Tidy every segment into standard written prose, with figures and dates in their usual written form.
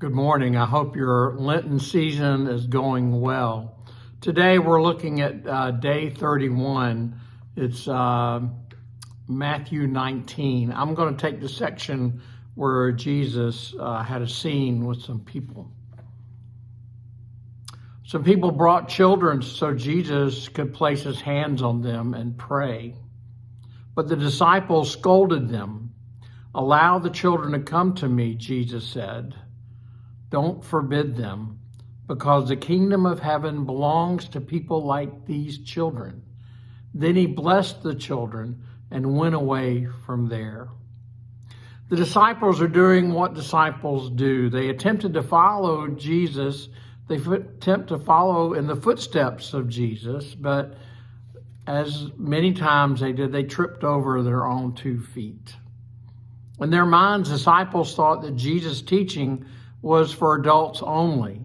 Good morning. I hope your Lenten season is going well. Today we're looking at day 31. It's Matthew 19. I'm going to take the section where Jesus had a scene with some people. Some people brought children so Jesus could place his hands on them and pray. But the disciples scolded them. "Allow the children to come to me," Jesus said. "Don't forbid them, because the kingdom of heaven belongs to people like these children." Then he blessed the children and went away from there. The disciples are doing what disciples do. They attempted to follow Jesus. They attempt to follow in the footsteps of Jesus, but as many times they did, they tripped over their own 2 feet. In their minds, disciples thought that Jesus' teaching was for adults only.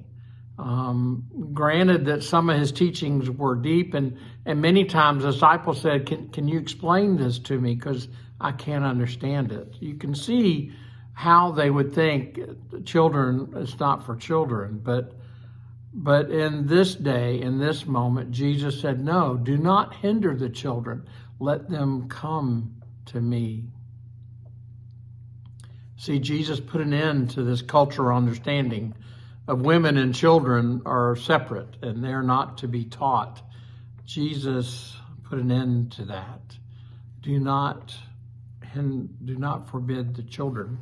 Granted that some of his teachings were deep, and many times disciples said, can you explain this to me, because I can't understand it. You can see how they would think children, it's not for children, but in this day, in this moment, Jesus said, no, do not hinder the children. Let them come to me. See, Jesus put an end to this cultural understanding of women and children are separate and they're not to be taught. Jesus put an end to that. Do not forbid the children.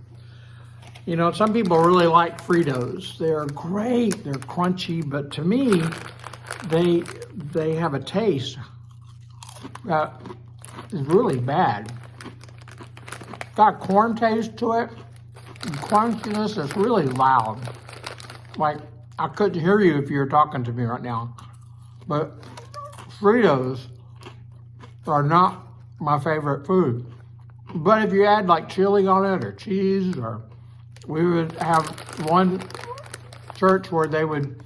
You know, some people really like Fritos. They're great, they're crunchy, but to me, they have a taste that is really bad. Got corn taste to it. Crunchiness is really loud. Like, I couldn't hear you if you were talking to me right now. But Fritos are not my favorite food. But if you add like chili on it or cheese, or we would have one church where they would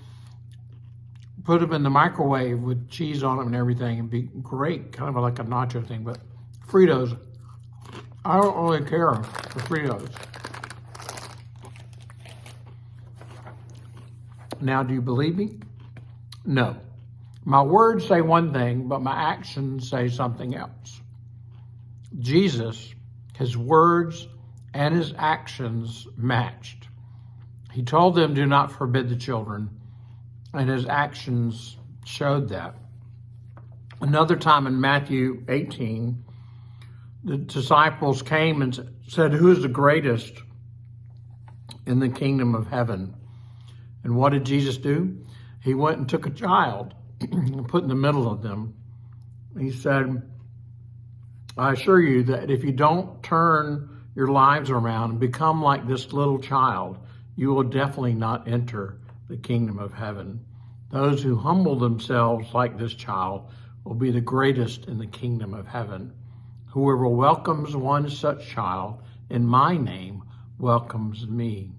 put them in the microwave with cheese on them and everything. It'd be great, kind of like a nacho thing. But Fritos, I don't really care for Fritos. Now, do you believe me? No. My words say one thing, but my actions say something else. Jesus, his words and his actions matched. He told them, do not forbid the children, and his actions showed that. Another time in Matthew 18, the disciples came and said, who is the greatest in the kingdom of heaven? And what did Jesus do? He went and took a child and put in the middle of them. He said, I assure you that if you don't turn your lives around and become like this little child, you will definitely not enter the kingdom of heaven. Those who humble themselves like this child will be the greatest in the kingdom of heaven. Whoever welcomes one such child in my name welcomes me.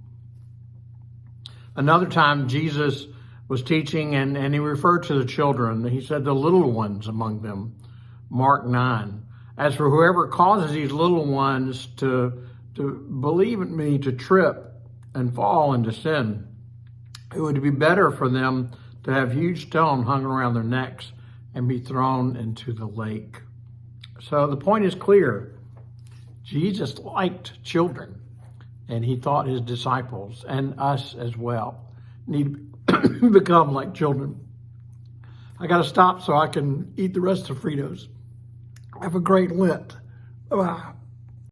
Another time Jesus was teaching and he referred to the children. He said the little ones among them, Mark 9. As for whoever causes these little ones to believe in me, to trip and fall into sin, it would be better for them to have huge stone hung around their necks and be thrown into the lake. So the point is clear. Jesus liked children. And he thought his disciples and us as well need to become like children. I got to stop so I can eat the rest of Fritos. Have a great Lent. Bye-bye.